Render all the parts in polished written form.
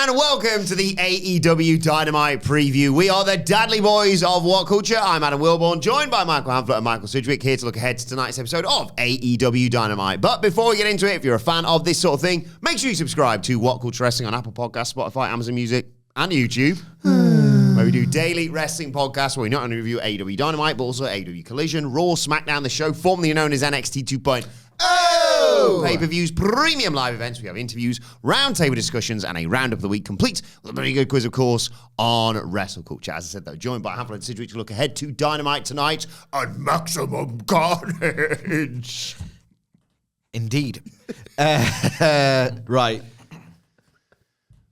and welcome to the AEW Dynamite preview. We are the Dudley Boys of What Culture. I'm Adam Wilbourn, joined by Michael Hamflett and Michael Sidgwick, here to look ahead to tonight's episode of AEW Dynamite. But before we get into it, if you're a fan of this sort of thing, make sure you subscribe to What Culture Wrestling on Apple Podcasts, Spotify, Amazon Music, and YouTube, where we do daily wrestling podcasts where we not only review AEW Dynamite, but also AEW Collision, Raw, SmackDown, the show formerly known as NXT 2.0. Pay-per-views, premium live events. We have interviews, roundtable discussions, and a roundup of the week, complete with a very good quiz, of course, on Wrestle Culture. As I said, though, joined by Hamflett and Sidgwick to look ahead to Dynamite tonight on Maximum Carnage. Indeed. Right.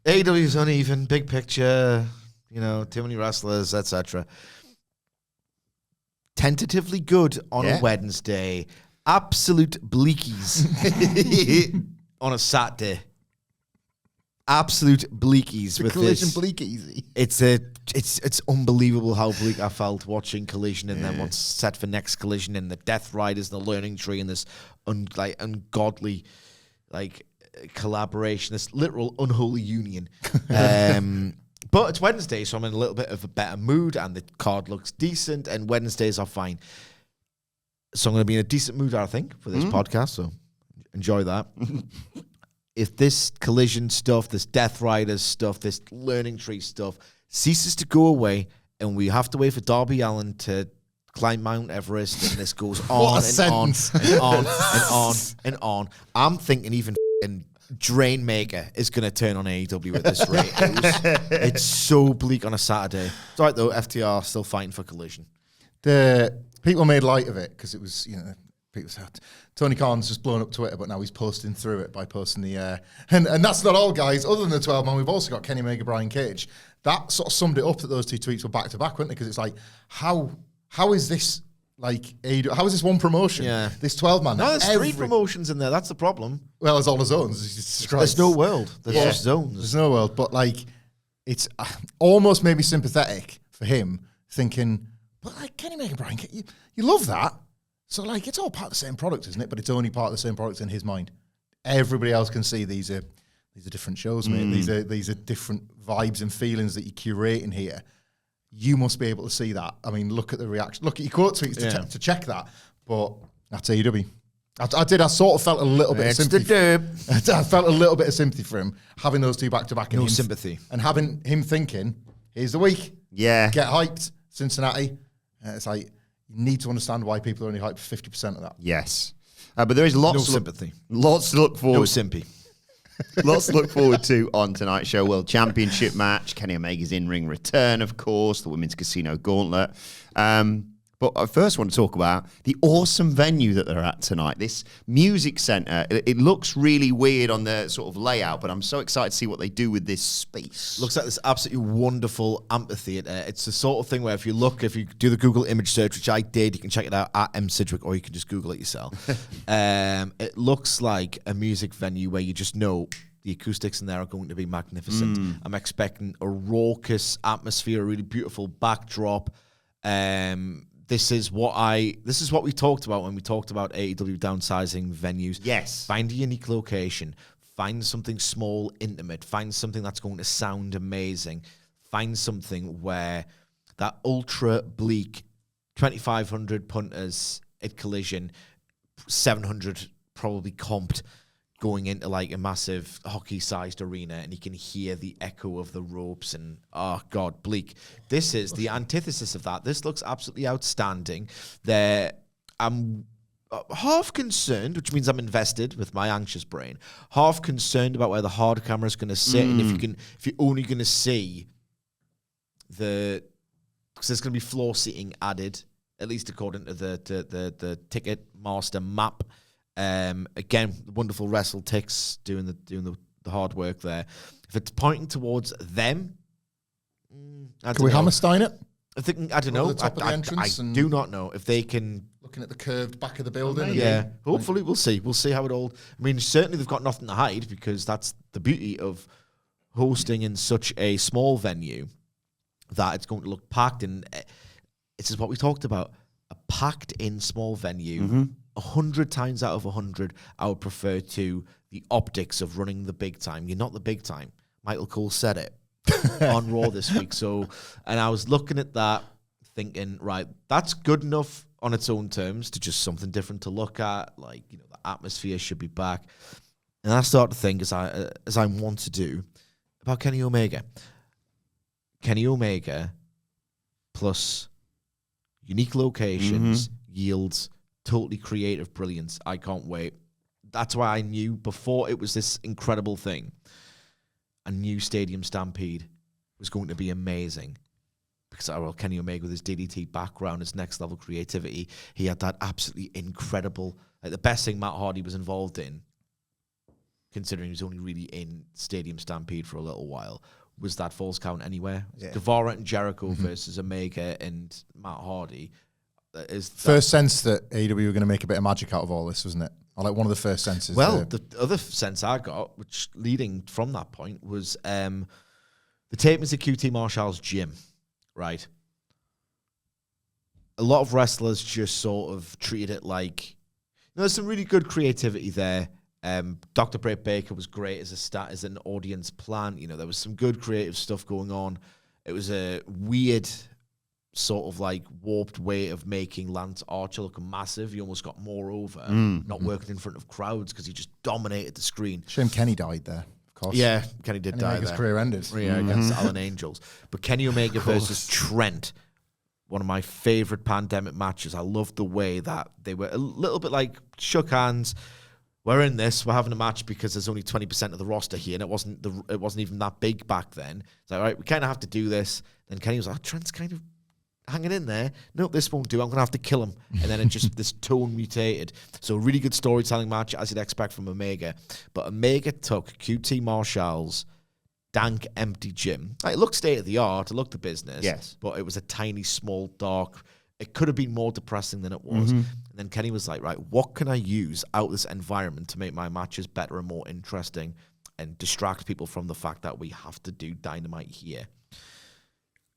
AEW is uneven, big picture, too many wrestlers, etc. Tentatively good on a Wednesday. Absolute bleakies on a Saturday. Absolute bleakies with Collision this. bleakies. It's unbelievable how bleak I felt watching Collision, and then what's set for next Collision, and the Death Riders and the Learning Tree, and this ungodly collaboration, this literal unholy union. But it's Wednesday, so I'm in a little bit of a better mood, and the card looks decent, and Wednesdays are fine. So I'm going to be in a decent mood, I think, for this podcast, so enjoy that. If this Collision stuff, this Death Riders stuff, this Learning Tree stuff ceases to go away, and we have to wait for Darby Allin to climb Mount Everest, and this goes on and on and on and on and on, I'm thinking even Drainmaker is going to turn on AEW at this rate. It's so bleak on a Saturday. It's all right, though. FTR still fighting for Collision. The people made light of it because it was, people said Tony Khan's just blown up Twitter, but now he's posting through it by posting the and that's not all, guys. Other than the 12 man, we've also got Kenny Omega, Brian Cage. That sort of summed it up that those two tweets were back to back, weren't they? Because it's like, how is this how is this one promotion? Yeah, this 12 man. No, there's three promotions in there. That's the problem. Well, there's all the zones. There's no world. There's just zones. There's no world, but it's almost maybe sympathetic for him, thinking. But Kenny Omega, Brian, you love that. So it's all part of the same product, isn't it? But it's only part of the same product in his mind. Everybody else can see these are different shows, mate. These are different vibes and feelings that you're curating here. You must be able to see that. I mean, look at the reaction. Look at your quote tweets to check that. But that's AEW. I sort of felt a little bit of sympathy. I felt a little bit of sympathy for him having those two back to back. No sympathy. And having him thinking, here's the week. Yeah. Get hyped, Cincinnati. It's like, you need to understand why people are only hyped for 50% of that. Yes. But there is lots of sympathy. Lots to look forward. No sympathy. Lots to look forward to on tonight's show. World Championship match, Kenny Omega's in-ring return, of course, the Women's Casino Gauntlet. But I first want to talk about the awesome venue that they're at tonight. This music center, it looks really weird on the sort of layout, but I'm so excited to see what they do with this space. Looks like this absolutely wonderful amphitheater. It's the sort of thing where if you do the Google image search, which I did, you can check it out at Sidgwick, or you can just Google it yourself. It looks like a music venue where you just know the acoustics in there are going to be magnificent. I'm expecting a raucous atmosphere, a really beautiful backdrop. This is what we talked about when we talked about AEW downsizing venues. Yes. Find a unique location. Find something small, intimate. Find something that's going to sound amazing. Find something where that ultra bleak 2,500 punters at Collision, 700 probably comped, going into a massive hockey-sized arena, and you can hear the echo of the ropes, and oh god, bleak. This is the antithesis of that. This looks absolutely outstanding. I'm half concerned, which means I'm invested with my anxious brain. Half concerned about where the hard camera is going to sit, and if you're only going to see because there's going to be floor seating added, at least according to the ticket master map. Again, the wonderful WrestleTix doing the hard work there. If it's pointing towards them, can we Hammerstein it? I don't know. The top of the entrance I do not know if they can. Looking at the curved back of the building. Yeah, hopefully we'll see. We'll see how it all. I mean, certainly they've got nothing to hide, because that's the beauty of hosting in such a small venue, that it's going to look packed. And this is what we talked about: a packed-in small venue. 100 times out of 100, I would prefer to the optics of running the big time. You're not the big time. Michael Cole said it on Raw this week. So, and I was looking at that thinking, right, that's good enough on its own terms to just something different to look at. Like, you know, the atmosphere should be back. And I started to think, as I want to do, about Kenny Omega. Kenny Omega plus unique locations yields totally creative brilliance. I can't wait. That's why I knew before it was this incredible thing. A new Stadium Stampede was going to be amazing. Because, well, Kenny Omega with his DDT background, his next level creativity, he had that absolutely incredible, like the best thing Matt Hardy was involved in, considering he was only really in Stadium Stampede for a little while, was that Falls Count Anywhere. Yeah. Guevara and Jericho versus Omega and Matt Hardy. First sense that AEW were going to make a bit of magic out of all this, wasn't it? Or like one of the first senses. Well, the other sense I got, which leading from that point, was the tapings at QT Marshall's gym, right? A lot of wrestlers just sort of treated it like, you know, there's some really good creativity there. Dr. Britt Baker was great as an audience plant. You know, there was some good creative stuff going on. It was a weird sort of like warped way of making Lance Archer look massive. He almost got more over, not working in front of crowds because he just dominated the screen. Shame Kenny died there, of course. Yeah, Kenny did die His there. career ended. Yeah, against Alan Angels. But Kenny Omega versus Trent, one of my favorite pandemic matches. I loved the way that they were a little bit like shook hands. We're in this. We're having a match because there's only 20% of the roster here, and it wasn't even that big back then. It's like, all right, we kind of have to do this. Then Kenny was like, Trent's kind of hanging in there. Nope, this won't do. I'm going to have to kill him. And then it just, this tone mutated. So a really good storytelling match, as you'd expect from Omega. But Omega took QT Marshall's dank, empty gym. Like, it looked state-of-the-art. It looked the business. Yes. But it was a tiny, small, dark... It could have been more depressing than it was. And then Kenny was like, right, what can I use out of this environment to make my matches better and more interesting and distract people from the fact that we have to do Dynamite here?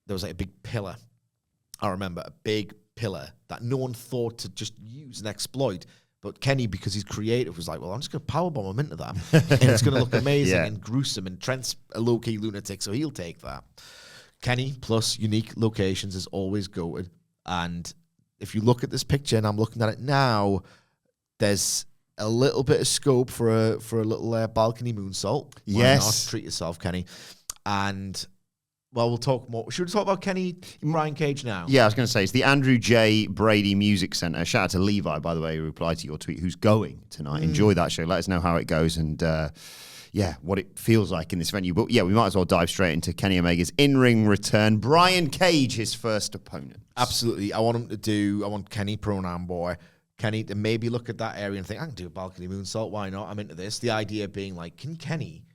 There was like a big pillar. I remember a big pillar that no one thought to just use and exploit. But Kenny, because he's creative, was like, well, I'm just going to powerbomb him into that. And it's going to look amazing and gruesome. And Trent's a low-key lunatic, so he'll take that. Kenny plus unique locations is always goated. And if you look at this picture, and I'm looking at it now, there's a little bit of scope for a little balcony moonsault. Yes. Why not? Treat yourself, Kenny. And... well, we'll talk more. Should we talk about Kenny and Brian Cage now? Yeah, I was going to say, it's the Andrew J. Brady Music Center. Shout out to Levi, by the way, who replied to your tweet, who's going tonight. Enjoy that show. Let us know how it goes and, what it feels like in this venue. But, yeah, we might as well dive straight into Kenny Omega's in-ring return. Brian Cage, his first opponent. Absolutely. I want Kenny, pronoun boy, Kenny to maybe look at that area and think, I can do a balcony moonsault. Why not? I'm into this. The idea being like, can Kenny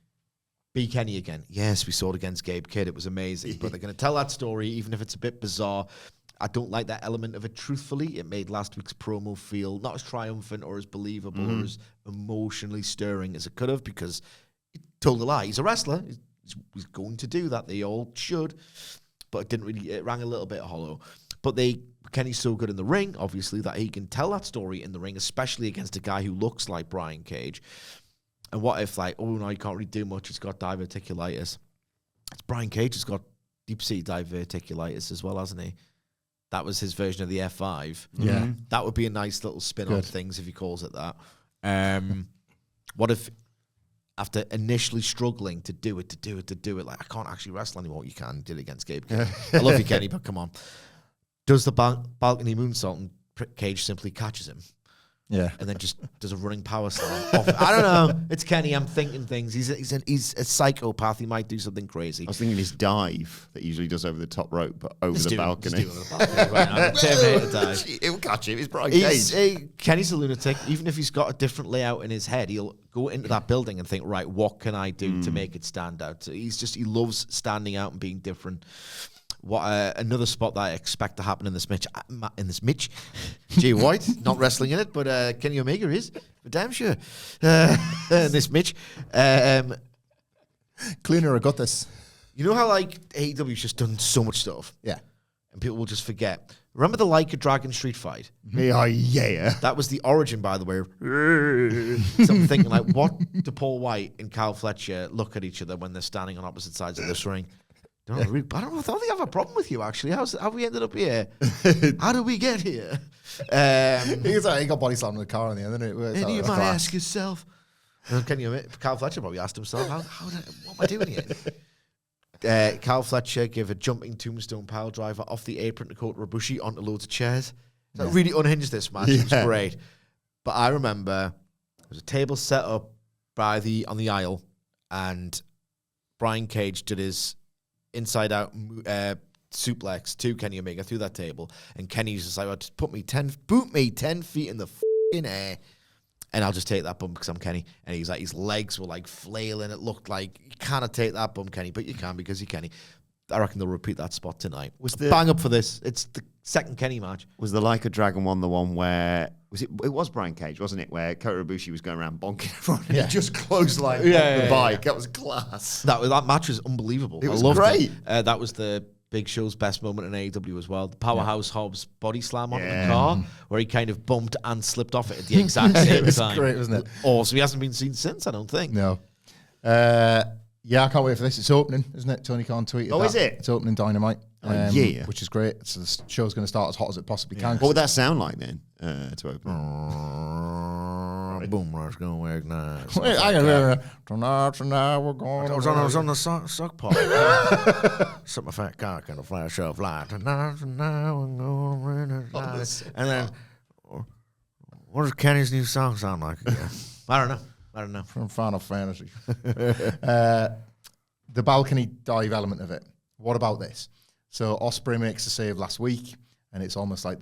be Kenny again? Yes, we saw it against Gabe Kidd. It was amazing. But they're going to tell that story, even if it's a bit bizarre. I don't like that element of it, truthfully. It made last week's promo feel not as triumphant or as believable or as emotionally stirring as it could have, because it told a lie. He's a wrestler. He's going to do that. They all should. But it didn't really, it rang a little bit hollow. But Kenny's so good in the ring, obviously, that he can tell that story in the ring, especially against a guy who looks like Brian Cage. And what if, like, oh, no, he can't really do much. He's got diverticulitis. It's Brian Cage who's got deep-sea diverticulitis as well, hasn't he? That was his version of the F5. Yeah. That would be a nice little spin on things if he calls it that. What if, after initially struggling to do it, like, I can't actually wrestle anymore. You can. Did it against Gabe Kidd. I love you, Kenny, but come on. Does the balcony moonsault and Cage simply catches him? Yeah. And then just does a running power slam off. I don't know. It's Kenny. I'm thinking things. He's a psychopath. He might do something crazy. I was thinking his dive that he usually does over the top rope, but over the balcony. Just do it over the balcony right now. Terminator dive. He'll catch him. It's Brian Cage. Kenny's a lunatic. Even if he's got a different layout in his head, he'll go into that building and think, right, what can I do to make it stand out? So he loves standing out and being different. What another spot that I expect to happen in this match, Jay White, not wrestling in it, but Kenny Omega is, for damn sure, in this match. Cleaner, I got this. You know how, like, AEW's just done so much stuff? Yeah. and people will just forget. Remember the Like a Dragon street fight? Yeah. That was the origin, by the way. So I'm thinking, like, what do Paul White and Kyle Fletcher look at each other when they're standing on opposite sides of this ring? I don't know. I don't think I have a problem with you, actually. How we ended up here? How did we get here? He got body slammed in the car in the end, didn't it? And you might ask yourself. Can you admit, Kyle Fletcher probably asked himself, what am I doing here? Kyle Fletcher gave a jumping tombstone pile driver off the apron to Kota Ibushi onto loads of chairs. That really unhinged this match. It was great. But I remember there was a table set up on the aisle, and Brian Cage did his inside out suplex to Kenny Omega through that table, and Kenny's just like, well, just boot me 10 feet in the fucking air, and I'll just take that bump because I'm Kenny. And he's like, his legs were like flailing. It looked like you cannot take that bump, Kenny, but you can because you're Kenny. I reckon they'll repeat that spot tonight. Bang up for this. It's the second Kenny match. Was the Like a Dragon one the one where it was Brian Cage, wasn't it? Where Kota Ibushi was going around bonking everyone and he just clotheslined the bike. That was class. That match was unbelievable. It was great. That was the Big Show's best moment in AEW as well. The Powerhouse Hobbs body slam on the car, where he kind of bumped and slipped off it at the exact same time. It was great, wasn't it? Awesome. He hasn't been seen since, I don't think. No. Yeah, I can't wait for this. It's opening, isn't it? Tony Khan tweeted that. Is it? It's opening Dynamite. Which is great. So the show's going to start as hot as it possibly can. What would that sound like then to open? Boom, let's go ignite. Wait, tonight we're going. I was on the suck part. Set my fat cock in a flash of light. Tonight we're going to And then, what does Kenny's new song sound like again? I don't know. From Final Fantasy. The balcony dive element of it. What about this? So Ospreay makes a save last week, and it's almost like,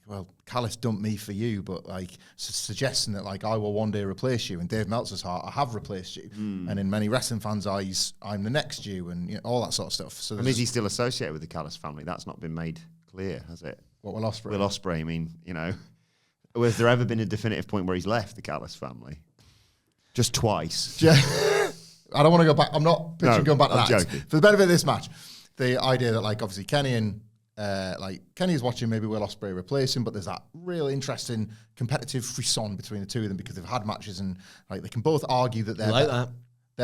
well, Callis dumped me for you, but like suggesting that like I will one day replace you. In Dave Meltzer's heart, I have replaced you, and in many wrestling fans' eyes, I'm the next you, and you know, all that sort of stuff. So is he still associated with the Callis family? That's not been made clear, has it? What, Will Ospreay? Will Ospreay. I mean, you know, has there ever been a definitive point where he's left the Callis family? Just twice. I don't want to go back. I'm not pitching going back to I'm that. joking. For the benefit of this match, the idea that like obviously Kenny and Kenny is watching maybe Will Ospreay replace him, but there's that real interesting competitive frisson between the two of them because they've had matches and like they can both argue that they're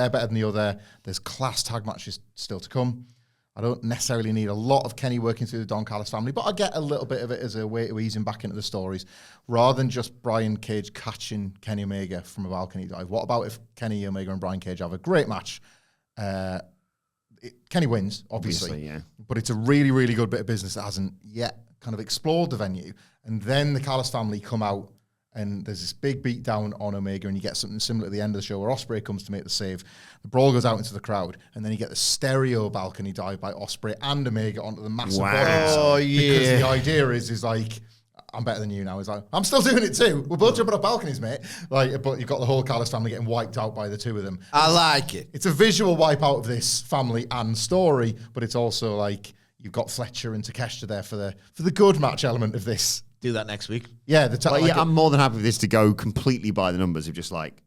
better than the other. There's class tag matches still to come. I don't necessarily need a lot of Kenny working through the Don Callis family, but I get a little bit of it as a way to ease him back into the stories rather than just Brian Cage catching Kenny Omega from a balcony dive. What about if Kenny Omega and Brian Cage have a great match? Kenny wins, obviously, but it's a really, really good bit of business that hasn't yet kind of explored the venue. And then the Callis family come out and there's this big beat down on Omega and you get something similar at the end of the show where Ospreay comes to make the save. The brawl goes out into the crowd and then you get the stereo balcony dive by Ospreay and Omega onto the massive bodies. Oh, yeah. Because the idea is like, I'm better than you now. He's like, I'm still doing it too. We're both jumping off balconies, mate. Like, but you've got the whole Callis family getting wiped out by the two of them. I like it. It's a visual wipeout of this family and story, but it's also like you've got Fletcher and Takeshita there for the good match element of this. Do that next week. Yeah, I'm more than happy for this to go completely by the numbers of just like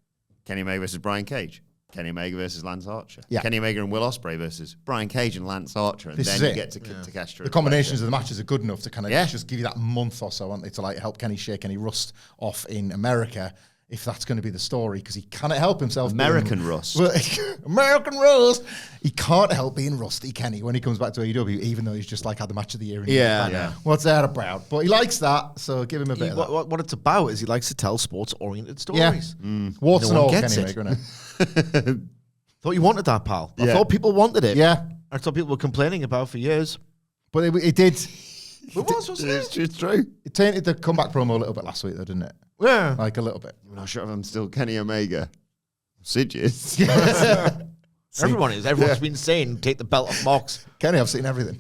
Kenny Omega versus Brian Cage. Kenny Omega versus Lance Archer. Yeah. Kenny Omega and Will Ospreay versus Brian Cage and Lance Archer. And then you get to Takeshita. The combinations of the matches are good enough to kind of just give you that month or so, aren't they, to like help Kenny shake any rust off in America, if that's going to be the story, because he cannot help himself. American rust. Well, American rust. He can't help being rusty, Kenny, when he comes back to AEW, even though he's just like had the match of the year. What's that about? But he likes that, so give him a bit of that. What it's about is he likes to tell sports-oriented stories. Yeah. Warts and all, gets Kenny it. Omega, innit? Thought you wanted that, pal. I thought people wanted it. Yeah. I thought people were complaining about for years. But it did. Wasn't it? It's true. It tainted the comeback promo a little bit last week, though, didn't it? Yeah. Like a little bit. I'm not sure if I'm still Kenny Omega. Sidges. Everyone's been saying, take the belt off Mox. Kenny, I've seen everything.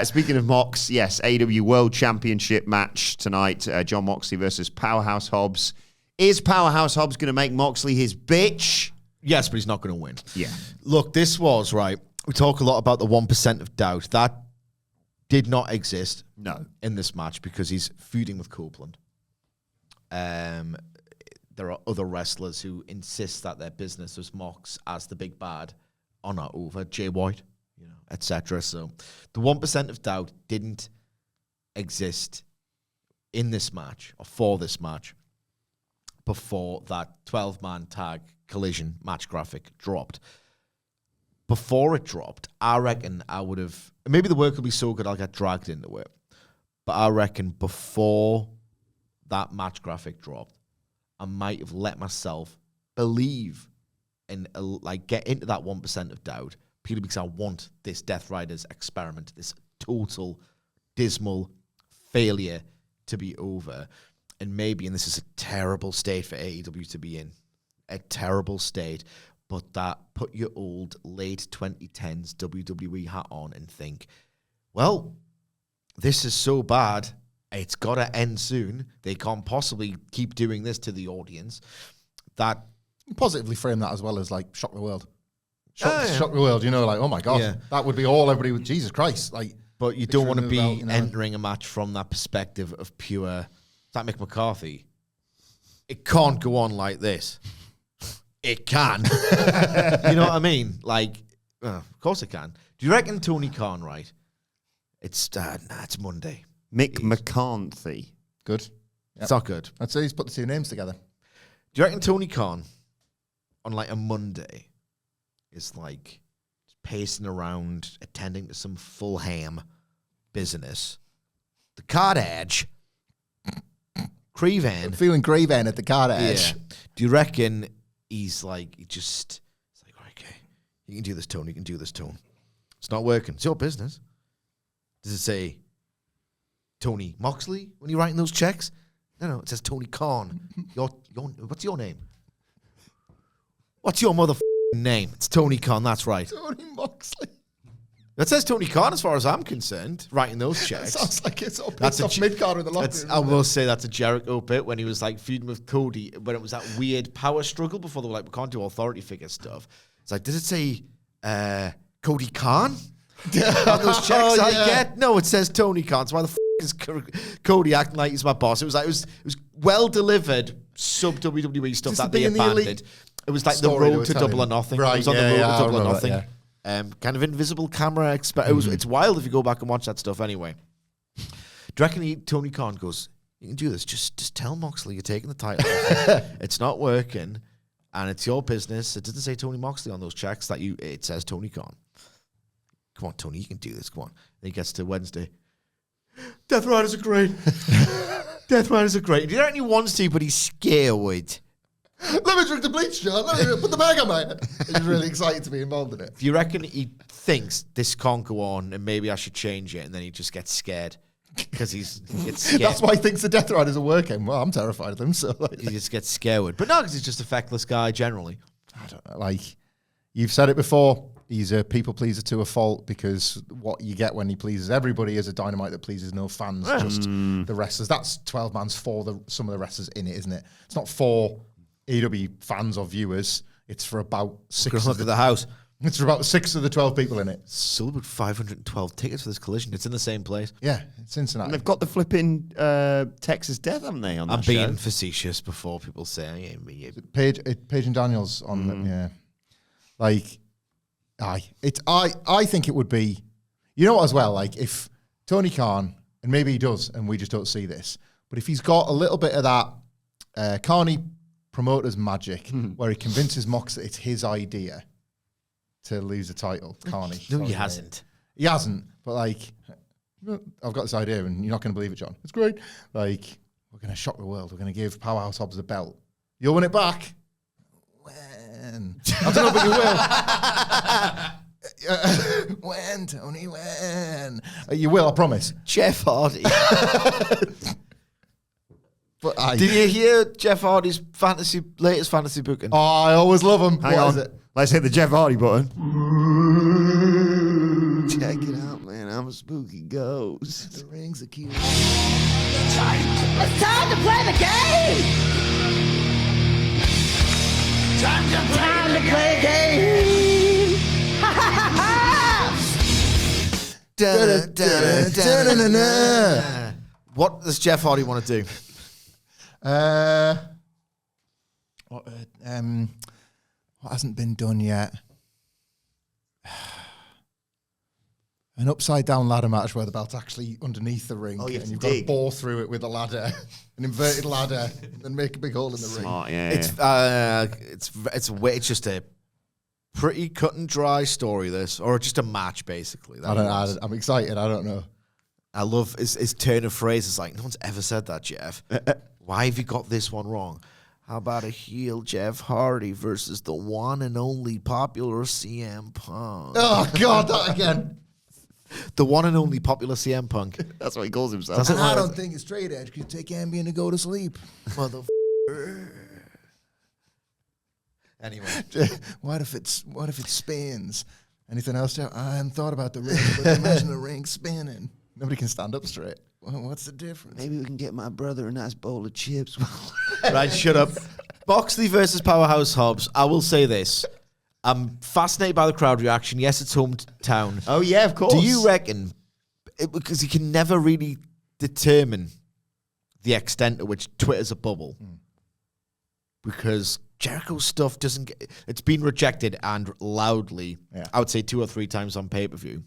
Speaking of Mox, yes, AEW World Championship match tonight. John Moxley versus Powerhouse Hobbs. Is Powerhouse Hobbs going to make Moxley his bitch? Yes, but he's not going to win. Yeah. Look, this was, right, we talk a lot about the 1% of doubt. That did not exist in this match because he's feuding with Copeland. There are other wrestlers who insist that their business as Mox as the big bad are not over. Jay White, etc. So the 1% of doubt didn't exist in this match or for this match before that 12-man tag collision match graphic dropped. Before it dropped, I reckon I would have... Maybe the work will be so good I'll get dragged into it. But I reckon before that match graphic dropped, I might have let myself believe and get into that 1% of doubt purely because I want this Death Riders experiment, this total dismal failure to be over. And maybe, and this is a terrible state for AEW to be in, a terrible state, but that put your old late 2010s WWE hat on and think, well, this is so bad, it's got to end soon. They can't possibly keep doing this to the audience. That positively frame that as well as like shock the world. Shock the world, oh my God, that would be all everybody would, Jesus Christ. But you don't want to be entering a match from that perspective of pure, it's like Mick McCarthy. It can't go on like this. It can. You know what I mean? Of course it can. Do you reckon Tony Khan, right? It's Monday. Mick McCarthy. Good. Yep. It's not good. I'd say he's put the two names together. Do you reckon Tony Khan on a Monday is pacing around, attending to some Fulham business? The Card Edge. Crevan. Feeling Crevan at the Card Edge. Yeah. Do you reckon he's okay, you can do this, Tony, you can do this, Tony. It's not working. It's your business. Does it say Tony Moxley when you're writing those checks? No, it says Tony Khan. What's your name? What's your motherfucking name? It's Tony Khan, that's right. Tony Moxley. That says Tony Khan as far as I'm concerned, writing those checks. Sounds like it's all pissed off mid-card in the locker room. I will say that's a Jericho bit when he was feuding with Cody, when it was that weird power struggle before they were we can't do authority figure stuff. It's did it say Cody Khan? On those checks I get? No, it says Tony Khan. So why the is Cody acting like he's my boss? It was well delivered sub WWE stuff that they abandoned. It was the road to Double or Nothing. Right, it was on the road to Double or Nothing. Yeah. Kind of invisible camera. It's wild if you go back and watch that stuff anyway. Do you reckon Tony Khan goes, you can do this, just tell Moxley you're taking the title off. It's not working, and it's your business. It doesn't say Tony Moxley on those checks. It says Tony Khan. Come on, Tony, you can do this. Come on. Then he gets to Wednesday. Death Riders are great. Death Riders are great. Do you reckon he wants to, but he's scared? Let me drink the bleach, John. Let me put the bag on my head. He's really excited to be involved in it. Do you reckon he thinks this can't go on and maybe I should change it, and then he just gets scared? Because he gets scared. That's why he thinks the Death Riders are working. Well, I'm terrified of them, so... he just gets scared. But no, because he's just a feckless guy generally. I don't know. You've said it before, he's a people pleaser to a fault, because what you get when he pleases everybody is a Dynamite that pleases no fans, just the wrestlers. That's 12 man's for some of the wrestlers in it, isn't it? It's not for AEW fans or viewers. It's for about 6 look at the house. It's for about 6 of the 12 people in it. Sold about 512 tickets for this collision. It's in the same place. Yeah, it's Cincinnati. And they've got the flipping Texas Death, haven't they? On that I'm show? being facetious before people say, Paige and Daniels on yeah. I think it would be, as well, if Tony Khan, and maybe he does, and we just don't see this, but if he's got a little bit of that Carney promoter's magic, where he convinces Mox that it's his idea to lose the title, Carney. No, he hasn't. He hasn't, but I've got this idea, and you're not going to believe it, John. It's great. We're going to shock the world. We're going to give Powerhouse Hobbs the belt. You'll win it back. When? I don't know, but you will. When, Tony, when? You will, I promise. Jeff Hardy. But did you hear Jeff Hardy's latest fantasy booking? Oh, I always love him. Hang on. Let's hit the Jeff Hardy button. Check it out, man. I'm a spooky ghost. The rings are cute. It's time to play the game! Time to play the game! Ha ha ha! What does Jeff Hardy want to do? What hasn't been done yet? an upside-down ladder match where the belt's actually underneath the ring, you and you've got to bore through it with a ladder, an inverted ladder, and make a big hole in the Smart, ring. yeah. It's just a pretty cut and dry story, this, or just a match, basically. I'm excited. I don't know. I love his turn of phrase. It's like, no one's ever said that, Jeff. Why have you got this one wrong? How about a heel Jeff Hardy versus the one and only popular CM Punk? Oh, God, that again. The one and only popular CM Punk. That's what he calls himself. I don't think it's straight edge. You take Ambien to go to sleep. Motherfucker. Anyway. What if it spins? Anything else, Jeff? I hadn't thought about the ring, but imagine the ring spinning. Nobody can stand up straight. Well, what's the difference? Maybe we can get my brother a nice bowl of chips. Right, shut up. Moxley versus Powerhouse Hobbs. I will say this. I'm fascinated by the crowd reaction. Yes, it's hometown. Oh, yeah, of course. Do you reckon, because you can never really determine the extent to which Twitter's a bubble, because Jericho's stuff doesn't get, it's been rejected and loudly, I would say 2 or 3 times on pay-per-view.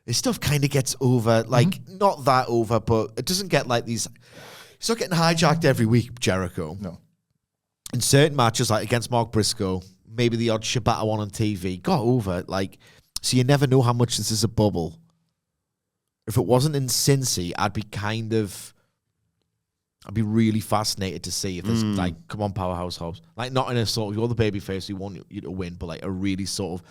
His stuff kind of gets over, like, not that over, but it doesn't get like these, he's not getting hijacked every week, Jericho. No. In certain matches, like against Mark Briscoe, maybe the odd Shibata one on TV, got over, like, so you never know how much this is a bubble. If it wasn't in Cincy, I'd be really fascinated to see if there's, like, come on, Powerhouse Hobbs. Like, not in a sort of, you're the babyface, we want you to win, but, like, a really sort of,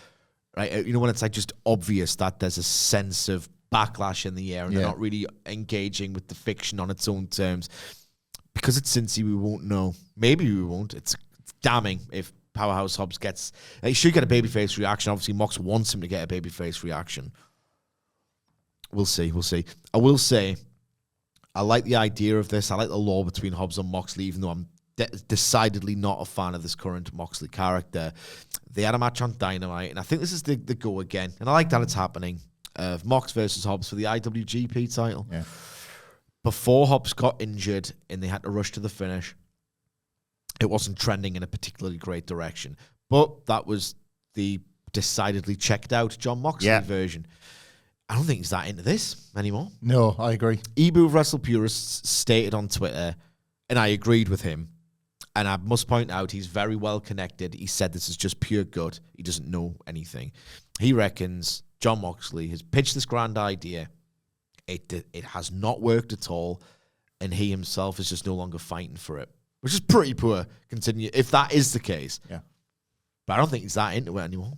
right, you know, when it's, like, just obvious that there's a sense of backlash in the air and they're not really engaging with the fiction on its own terms. Because it's Cincy, we won't know. Maybe we won't. It's damning if Powerhouse Hobbs gets... He should get a babyface reaction. Obviously, Mox wants him to get a babyface reaction. We'll see. I will say, I like the idea of this. I like the lore between Hobbs and Moxley, even though I'm decidedly not a fan of this current Moxley character. They had a match on Dynamite, and I think this is the go again. And I like that it's happening. Mox versus Hobbs for the IWGP title. Yeah. Before Hobbs got injured and they had to rush to the finish, it wasn't trending in a particularly great direction. But that was the decidedly checked out John Moxley version. I don't think he's that into this anymore. No, I agree. Ebu of Wrestle Purists stated on Twitter, and I agreed with him, and I must point out he's very well connected. He said this is just pure gut. He doesn't know anything. He reckons John Moxley has pitched this grand idea. It has not worked at all, and he himself is just no longer fighting for it, which is pretty poor, considering if that is the case. Yeah. But I don't think he's that into it anymore.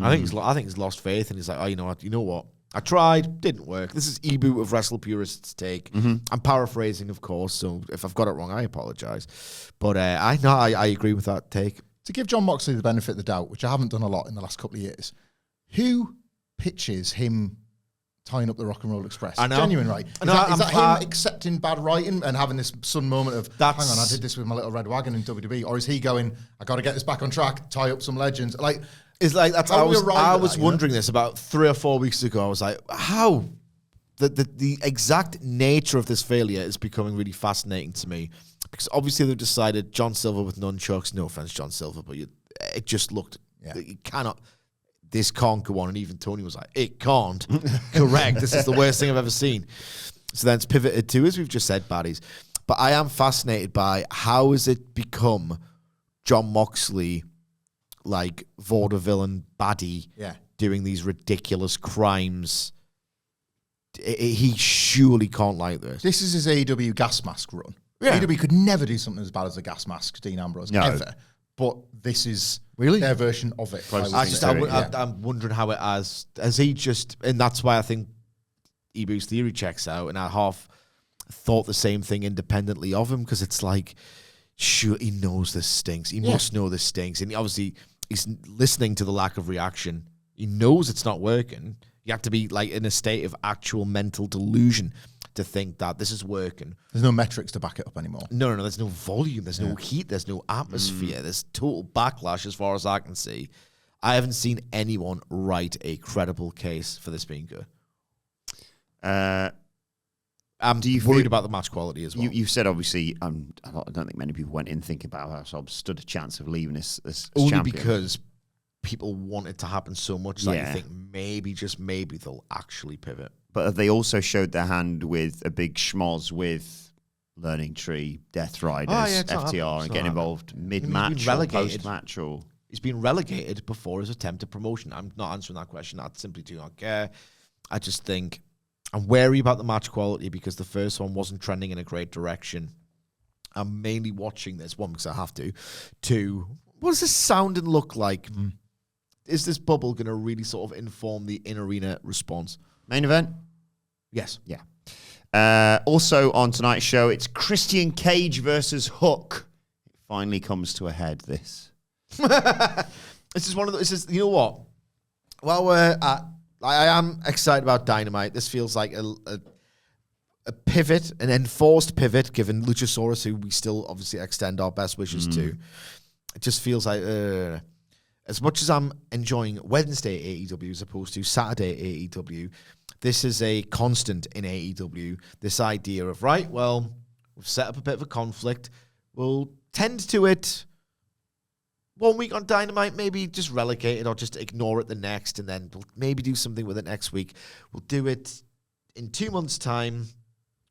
I think he's lost faith, and he's like, oh, you know what? I tried, didn't work. This is Ebu of Wrestle Purists' take. I'm paraphrasing, of course, so if I've got it wrong, I apologize. But I agree with that take. To give John Moxley the benefit of the doubt, which I haven't done a lot in the last couple of years, who pitches him tying up the Rock and Roll Express? I know. Genuine, right? Is that him accepting bad writing and having this sudden moment of, hang on, I did this with my little red wagon in WWE? Or is he going, I got to get this back on track, tie up some legends? Like, it's like that's. I was wondering this about 3 or 4 weeks ago. I was like, how the exact nature of this failure is becoming really fascinating to me, because obviously they've decided John Silver with nunchucks. No offense, John Silver, but it just looked. You cannot. This can't go on, and even Tony was like, it can't. Correct. This is the worst thing I've ever seen. So then it's pivoted to, as we've just said, baddies. But I am fascinated by how has it become John Moxley, like vaudevillain baddie, doing these ridiculous crimes. He surely can't like this. This is his AEW gas mask run. AEW could never do something as bad as a gas mask, Dean Ambrose, ever. But this is their version of it. I'm wondering how it has he just, and that's why I think Ebu's theory checks out, and I half thought the same thing independently of him, because it's like, sure, he knows this stinks. He must know this stinks. And obviously, he's listening to the lack of reaction. He knows it's not working. You have to be like in a state of actual mental delusion to think that this is working. There's no metrics to back it up anymore. No. There's no volume. There's no heat. There's no atmosphere. There's total backlash as far as I can see. I haven't seen anyone write a credible case for this being good. I'm worried about the match quality as well. You've said, obviously, I don't think many people went in thinking about how Hobbs stood a chance of leaving this only champion. Because people want it to happen so much that Yeah. you think maybe, just maybe, they'll actually pivot. But they also showed their hand with a big schmoz with Learning Tree, Death Riders, it's not happening. FTR, It's and not getting happening. involved I mean, mid-match he's or been relegated. post-match or... He's been relegated before his attempt at promotion. I'm not answering that question. I simply do not care. I just think I'm wary about the match quality because the first one wasn't trending in a great direction. I'm mainly watching this, one, because I have to. Two, what does this sound and look like? Is this bubble going to really sort of inform the in-arena response? Main event? Yes. Yeah. Also on tonight's show, it's Christian Cage versus Hook. It finally comes to a head, this. This is one of those. This is, you know what? While we're at, I am excited about Dynamite. This feels like a pivot, an enforced pivot, given Luchasaurus, who we still obviously extend our best wishes to. It just feels like, as much as I'm enjoying Wednesday AEW as opposed to Saturday AEW, this is a constant in AEW. This idea of, right, well, we've set up a bit of a conflict. We'll tend to it 1 week on Dynamite, maybe just relegate it or just ignore it the next, and then we'll maybe do something with it next week. We'll do it in 2 months' time.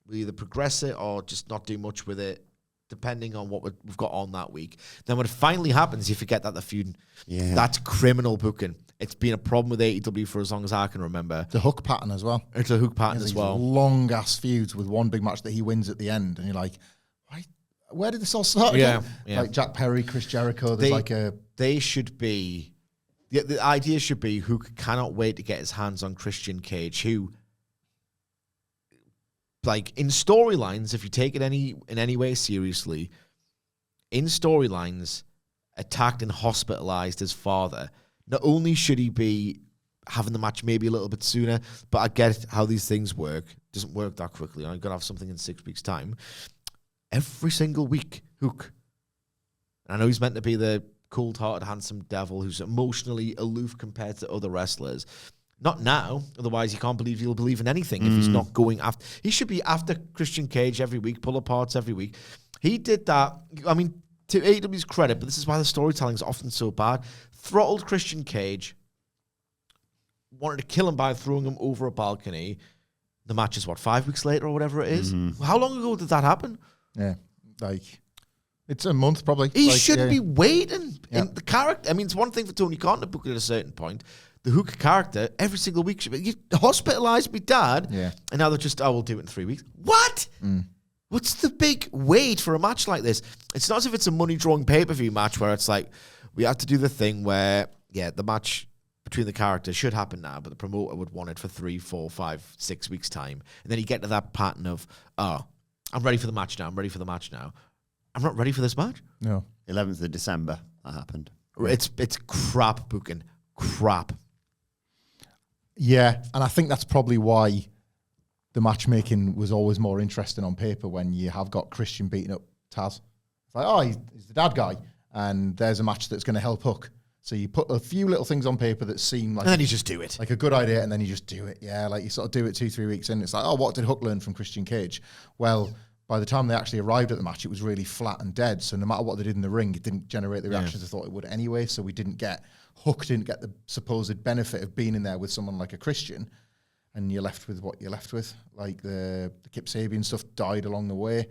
We'll either progress it or just not do much with it, depending on what we've got on that week. Then when it finally happens, you forget that the feud, that's criminal booking. It's been a problem with AEW for as long as I can remember. The Hook pattern as well. It's a Hook pattern as well. Long-ass feuds with one big match that he wins at the end, and you're like, where did this all start again? Yeah. Like Jack Perry, Chris Jericho, They should be... The idea should be Hook cannot wait to get his hands on Christian Cage, who, like, in storylines, if you take it in any way seriously, in storylines, attacked and hospitalized his father, not only should he be having the match maybe a little bit sooner, but I get how these things work. It doesn't work that quickly. I'm going to have something in 6 weeks' time. Every single week, Hook. And I know he's meant to be the cold-hearted, handsome devil who's emotionally aloof compared to other wrestlers. Not now. Otherwise, you can't believe he'll believe in anything if he's not going after... He should be after Christian Cage every week, pull aparts every week. He did that. I mean, to AEW's credit, but this is why the storytelling is often so bad. Throttled Christian Cage. Wanted to kill him by throwing him over a balcony. The match is, 5 weeks later or whatever it is? How long ago did that happen? Yeah, like, it's a month probably. He like, shouldn't be waiting. Yeah. In the character, I mean, it's one thing for Tony Khan to book it at a certain point. The Hook character, every single week, should be, you hospitalized my dad, and now they're just, we'll do it in 3 weeks. What? What's the big wait for a match like this? It's not as if it's a money-drawing pay-per-view match where it's like, we have to do the thing where, the match between the characters should happen now, but the promoter would want it for 3, 4, 5, 6 weeks' time. And then you get to that pattern of, I'm ready for the match now. I'm ready for the match now. I'm not ready for this match. No. 11th of December, that happened. It's crap booking. Crap. Yeah, and I think that's probably why the matchmaking was always more interesting on paper when you have got Christian beating up Taz. It's like, he's the dad guy, and there's a match that's going to help Hook. So you put a few little things on paper that seem like... And then you just do it. Like a good idea, and then you just do it. Yeah, like you sort of do it 2-3 weeks in. It's like, what did Hook learn from Christian Cage? Well, by the time they actually arrived at the match, it was really flat and dead. So no matter what they did in the ring, it didn't generate the reactions they thought it would anyway. So Hook didn't get the supposed benefit of being in there with someone like a Christian. And you're left with what you're left with. Like the Kip Sabian stuff died along the way.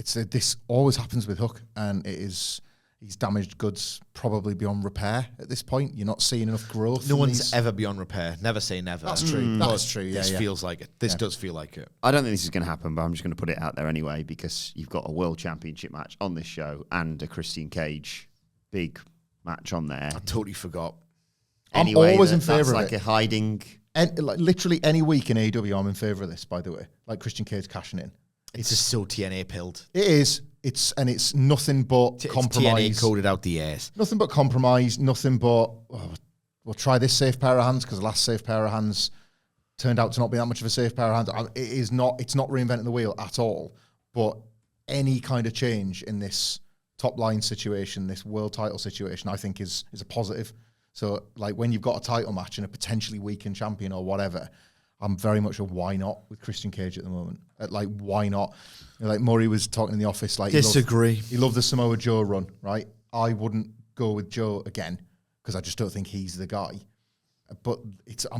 This always happens with Hook, and it is... He's damaged goods probably beyond repair at this point. You're not seeing enough growth. No one's ever beyond repair. Never say never. That's true. That's true. This feels like it. This does feel like it. I don't think this is going to happen, but I'm just going to put it out there anyway because you've got a World Championship match on this show and a Christian Cage big match on there. I totally forgot. I'm always in favour of like it. a hiding... Like literally any week in AEW, I'm in favour of this, by the way. Like Christian Cage cashing in. It's just so TNA pilled. It is. It's nothing but compromise. TNA coded out the ass. Nothing but compromise. Nothing but we'll try this safe pair of hands because the last safe pair of hands turned out to not be that much of a safe pair of hands. It's not reinventing the wheel at all. But any kind of change in this top line situation, this world title situation, I think is a positive. So like when you've got a title match and a potentially weakened champion or whatever, I'm very much a why not with Christian Cage at the moment. Like, why not? Like Murray was talking in the office, like Disagree. He loved the Samoa Joe run, right? I wouldn't go with Joe again because I just don't think he's the guy. But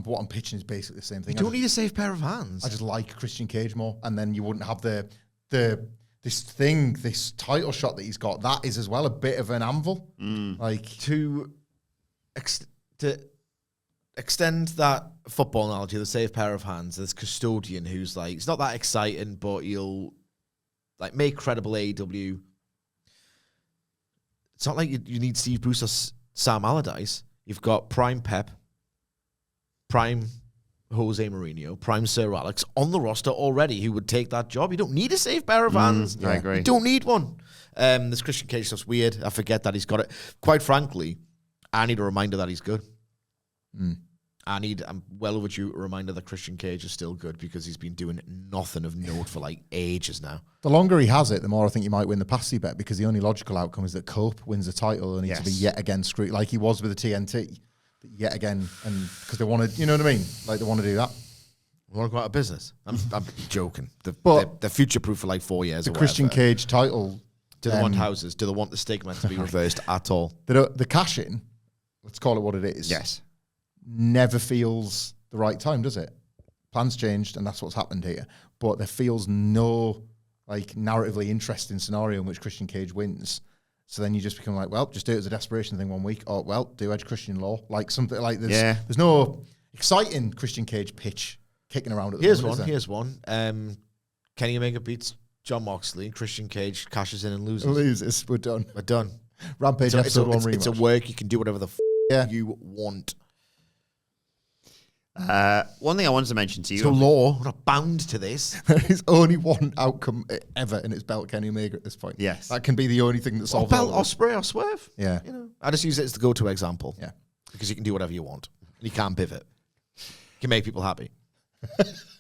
what I'm pitching is basically the same thing. You don't need a safe pair of hands. I just like Christian Cage more, and then you wouldn't have this title shot that he's got. That is as well a bit of an anvil. Like to extend that football analogy, the safe pair of hands, this custodian who's like, it's not that exciting, but he'll like make credible AEW. It's not like you need Steve Bruce or Sam Allardyce. You've got Prime Pep, Prime Jose Mourinho, Prime Sir Alex on the roster already who would take that job. You don't need a safe pair of hands. I agree. You don't need one. This Christian Cage stuff's weird. I forget that he's got it. Quite frankly, I need a reminder that he's good. I'm well overdue a reminder that Christian Cage is still good because he's been doing nothing of note for like ages now. The longer he has it, the more I think he might win the Passy bet because the only logical outcome is that Cope wins the title and he's to be yet again screwed like he was with the TNT. Yet again, and because they want to, you know what I mean? Like they want to do that. We want to go out of business. I'm joking. They're future-proof for like 4 years. The Christian Cage title. Do they want houses? Do they want the stigma to be reversed at all? The cash-in, let's call it what it is. Yes. Never feels the right time, does it? Plans changed, and that's what's happened here. But there feels no like narratively interesting scenario in which Christian Cage wins. So then you just become like, well, just do it as a desperation thing 1 week. Or, well, do Edge Christian Law. Like something like this. Yeah. There's no exciting Christian Cage pitch kicking around at the moment. Here's one. Kenny Omega beats John Moxley. Christian Cage cashes in and loses. We're done. Rampage episode 1 rematch. It's a work. You can do whatever the you want. One thing I wanted to mention to you. So law, we're not bound to this. There is only one outcome ever, and it's belt Kenny Omega at this point. Yes. That can be the only thing that solves belt Ospreay or Swerve. Yeah. You know, I just use it as the go-to example. Yeah. Because you can do whatever you want. You can't pivot. You can make people happy.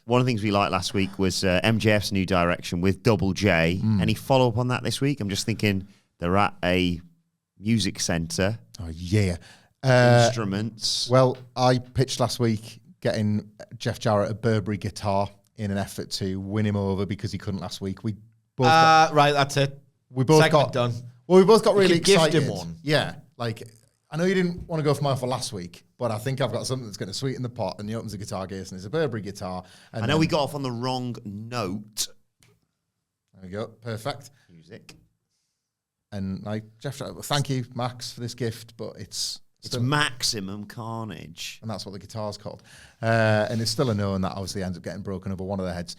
One of the things we liked last week was MJF's new direction with Double J. Any follow-up on that this week? I'm just thinking they're at a music centre. Oh, yeah. Instruments. Well, I pitched last week getting Jeff Jarrett a Burberry guitar in an effort to win him over because he couldn't last week. We both right, that's it. We both Segment done. Well, we both got really excited. Gift him one. Yeah, like I know you didn't want to go for mine for last week, but I think I've got something that's going to sweeten the pot. And he opens a guitar case and it's a Burberry guitar. And I know we got off on the wrong note. There we go. Perfect. Music. And like Jeff, thank you, Max, for this gift, but it's Maximum Carnage. And that's what the guitar's called. And it's still a no, and that obviously ends up getting broken over one of their heads.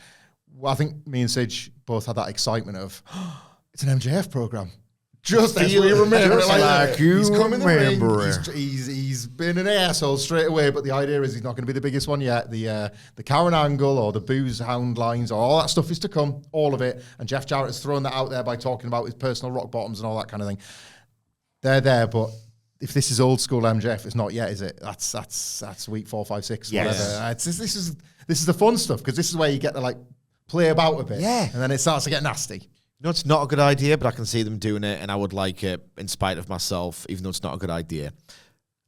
Well, I think me and Sidge both had that excitement of, it's an MJF program. Just as we remember it. Like he's come in the ring. He's been an asshole straight away, but the idea is he's not going to be the biggest one yet. The Karen Angle or the Booze Hound lines or all that stuff is to come, all of it. And Jeff Jarrett has thrown that out there by talking about his personal rock bottoms and all that kind of thing. They're there, but if this is old school MJF, it's not yet, is it? That's week 4, 5, 6, whatever. This is the fun stuff because this is where you get to like play about a bit, and then it starts to get nasty. No, it's not a good idea, but I can see them doing it, and I would like it in spite of myself, even though it's not a good idea.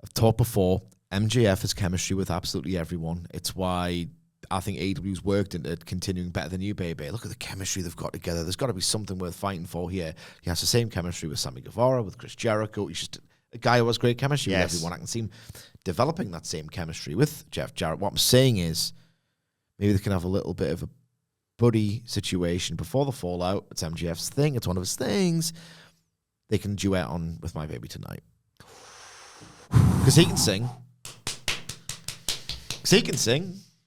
I've talked before, MJF has chemistry with absolutely everyone. It's why I think AEW's worked into continuing better than you, baby. Look at the chemistry they've got together. There's got to be something worth fighting for here. He has the same chemistry with Sammy Guevara, with Chris Jericho. He's just a guy who has great chemistry with everyone. I can see him developing that same chemistry with Jeff Jarrett. What I'm saying is maybe they can have a little bit of a buddy situation before the fallout. It's MJF's thing. It's one of his things. They can duet on With My Baby Tonight. Because he can sing.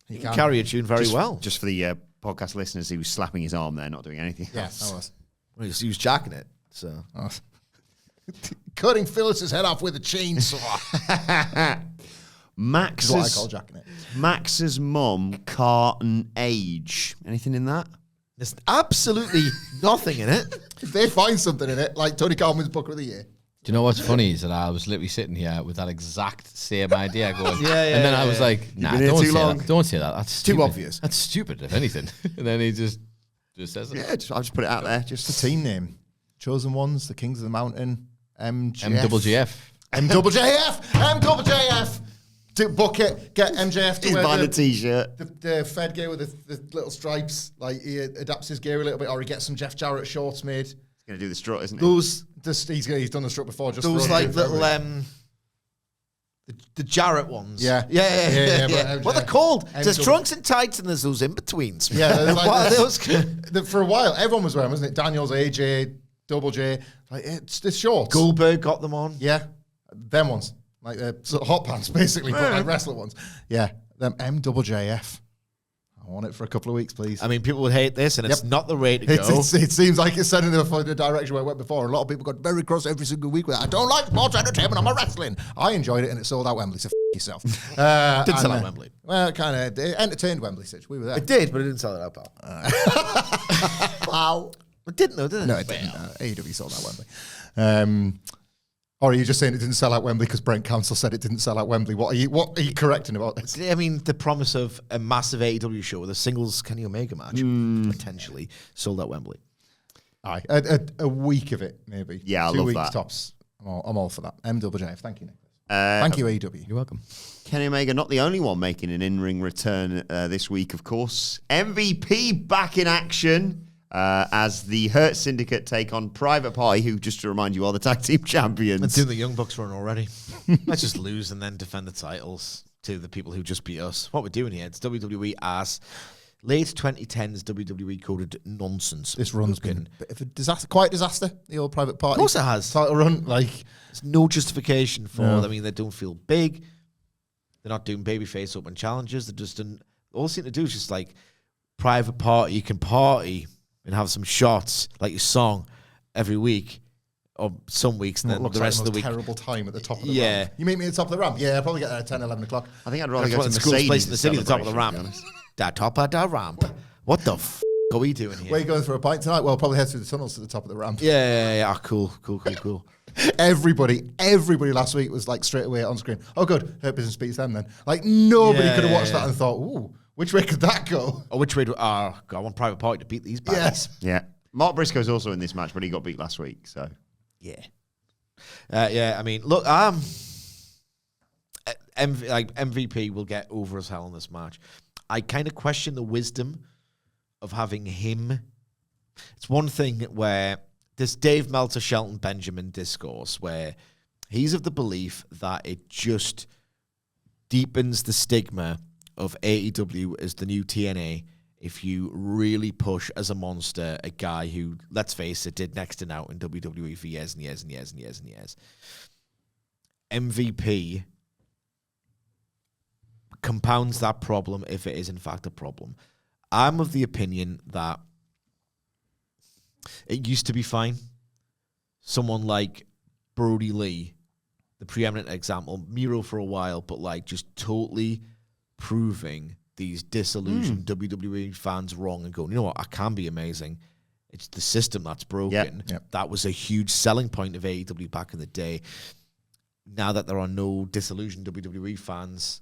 He can carry a tune very well. Just for the podcast listeners, he was slapping his arm there, not doing anything else. I was. Well, he was jacking it. So cutting Phyllis's head off with a chainsaw. Max's, what I call jacking it. Max's mum, Carnage. Anything in that? There's absolutely nothing in it. If they find something in it, like Tony Khan's Booker of the Year. Do you know what's funny is that I was literally sitting here with that exact same idea going, and then I was like, nah, don't say that. Don't say that. That's stupid. Too obvious. That's stupid, if anything. And then he just says it. Yeah, I'll just put it out there. Just a team name. Chosen Ones, the Kings of the Mountain, MJF. MJF. Book it, get MJF to wear the t-shirt. The Fed gear with the little stripes. Like he adapts his gear a little bit, or he gets some Jeff Jarrett shorts made. It's going to do the strut, isn't he? Those He's done the strut before. Just those for like little the Jarrett ones. Yeah. But, what are they called? There's trunks and tights, and there's those in betweens. Yeah, What are those? for a while, everyone was wearing, wasn't it? Daniels, AJ, Double J. Like it's shorts. Goldberg got them on. Yeah, them ones, like the sort of hot pants, basically, but like wrestler ones. Yeah, them MJF. I want it for a couple of weeks, please. I mean, people would hate this, and it's not the way to go. It seems like it's sending them in the direction where it went before. A lot of people got very cross every single week with it. I don't like sports entertainment, I'm a wrestling. I enjoyed it, and it sold out Wembley, so yourself. Didn't sell out Wembley. Well, it kind of entertained Wembley, Sitch. We were there. It did, but it didn't sell it out, pal. Wow. It didn't, though, did it? No, it didn't. AEW sold out Wembley. Or are you just saying it didn't sell out Wembley because Brent Council said it didn't sell out Wembley? What are you correcting about this? I mean, the promise of a massive AEW show with a singles Kenny Omega match potentially sold out Wembley. Aye, a week of it, maybe. Yeah, I 2 love weeks that. tops. I'm all for that. MJF, thank you, Nicholas. Thank you, AEW. You're welcome. Kenny Omega, not the only one making an in-ring return this week, of course. MVP back in action as the Hurt Syndicate take on Private Party, who, just to remind you, are the tag team champions. Let's do the Young Bucks run already. Let's just lose and then defend the titles to the people who just beat us. What we're doing here, it's WWE ass. Late 2010s WWE coded nonsense. This run's been a bit of a disaster, quite a disaster, the old Private Party. Of course it has. Title run, like... There's no justification for it. I mean, they don't feel big. They're not doing babyface open challenges. They're just all they seem to do is just like Private Party. You can party and have some shots like your song every week or some weeks, and then the rest of the week. Terrible time at the top of the ramp. You meet me at the top of the ramp? Yeah, I'll probably get there at 10, 11 o'clock. I think I'd rather That's go to the coolest place in the city, the top of the celebration, ramp. to be honest. The top of the ramp. What the f*** are we doing here? Where are you going for a pint tonight? Well, probably head through the tunnels to the top of the ramp. Yeah. Oh, cool. Everybody last week was like straight away on screen. Oh, good. Hurt Business beats them then. Like nobody could have watched that and thought, ooh, which way could that go? Or which way do I want Private Party to beat these baddies? Yeah. Mark Briscoe's also in this match, but he got beat last week, so. Yeah. I mean, look, MVP will get over as hell in this match. I kind of question the wisdom of having him. It's one thing where this Dave Meltzer, Shelton Benjamin discourse where he's of the belief that it just deepens the stigma of AEW as the new TNA if you really push as a monster a guy who, let's face it, did next to now in WWE for years and years and years and years and years. MVP compounds that problem if it is in fact a problem. I'm of the opinion that it used to be fine. Someone like Brody Lee, the preeminent example, Miro for a while, but like just totally proving these disillusioned WWE fans wrong and going, you know what, I can be amazing. It's the system that's broken. Yep. That was a huge selling point of AEW back in the day. Now that there are no disillusioned WWE fans,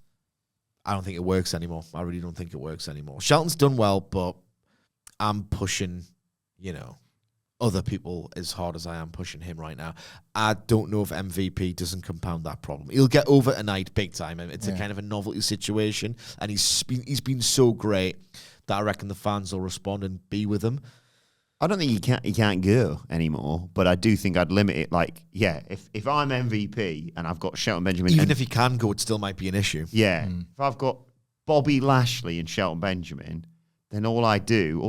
I don't think it works anymore. I really don't think it works anymore. Shelton's done well, but I'm pushing, other people as hard as I am pushing him right now. I don't know if MVP doesn't compound that problem. He'll get over tonight big time. It's a kind of a novelty situation, and he's been so great that I reckon the fans will respond and be with him. I don't think he can't go anymore, but I do think I'd limit it. Like, if I'm MVP and I've got Shelton Benjamin, even if he can go, it still might be an issue. Yeah, if I've got Bobby Lashley and Shelton Benjamin, then all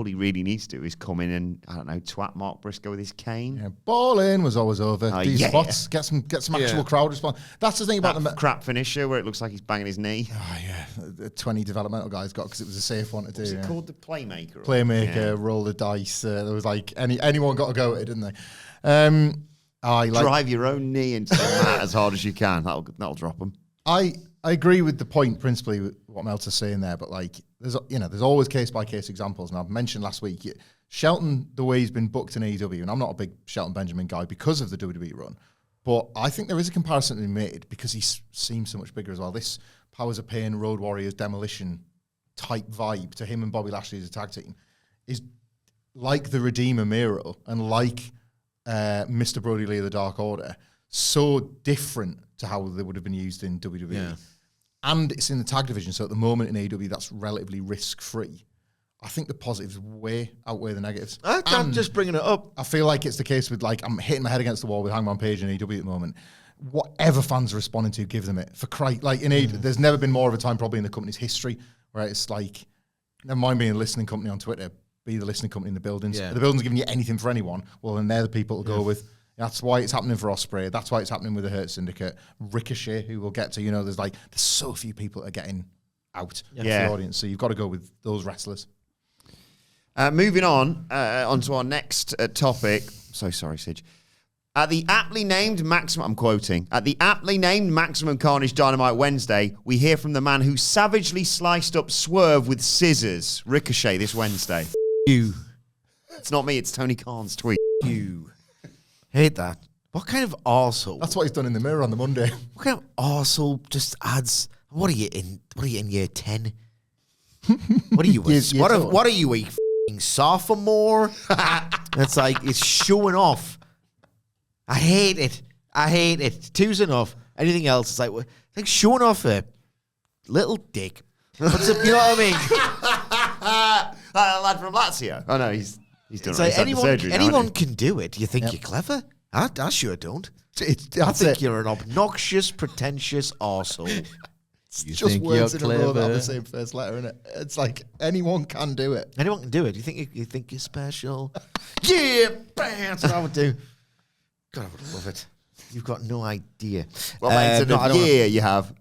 he really needs to do is come in and, I don't know, twat Mark Briscoe with his cane. Yeah, ball in was always over. These spots, get some actual crowd response. That's the thing about the crap finisher where it looks like he's banging his knee. Oh, yeah. The 20 developmental guys got because it was a safe one to do. Was it called the Playmaker? Playmaker, roll the dice. There was like anyone got to go at it, didn't they? Drive your own knee into the mat as hard as you can. That'll drop them. I agree with the point principally with what Meltzer's saying there, but like there's always case by case examples. And I've mentioned last week Shelton, the way he's been booked in AEW, and I'm not a big Shelton Benjamin guy because of the WWE run, but I think there is a comparison to be made because he seems so much bigger as well. This Powers of Pain, Road Warriors, Demolition type vibe to him and Bobby Lashley as a tag team is like the Redeemer Miro and like Mr. Brody Lee of the Dark Order, so different to how they would have been used in WWE. Yeah. And it's in the tag division, so at the moment in AEW, that's relatively risk-free. I think the positives way outweigh the negatives. I'm just bringing it up. I feel like it's the case with, like, I'm hitting my head against the wall with Hangman Page and AEW at the moment. Whatever fans are responding to, give them it. For Christ, like, there's never been more of a time probably in the company's history where it's like, never mind being a listening company on Twitter, be the listening company in the buildings. Yeah. If the building's giving you anything for anyone, well, then they're the people to go with. That's why it's happening for Ospreay. That's why it's happening with the Hurt Syndicate. Ricochet, who we'll get to, there's so few people that are getting out of the audience. So you've got to go with those wrestlers. Moving on to our next topic. So sorry, Sidge. At the aptly named Maximum Carnage Dynamite Wednesday, we hear from the man who savagely sliced up Swerve with scissors, Ricochet, this Wednesday. You. It's not me, it's Tony Khan's tweet. You. Hate that. What kind of arsehole? That's what he's done in the mirror on the Monday. What kind of arsehole just adds... What are you in year 10? What are you what are you, a f***ing sophomore? It's like, it's showing off. I hate it. Two's enough. Anything else, it's like showing off a little dick. What's up, you know what I mean? That lad from Lazio. Oh no, he's done It's it. like He's had the surgery now, hasn't anyone he? can do it. You think you're clever? I sure don't. I That's think it. you're an obnoxious, pretentious arsehole. You Just think words you're in a row that have clever? the same first letter, isn't it? It's like anyone can do it. Anyone can do it. You think you're special? Yeah, bam, that's what I would do. God, I would love it. You've got no idea. Well, mate, no, I don't yeah, you have.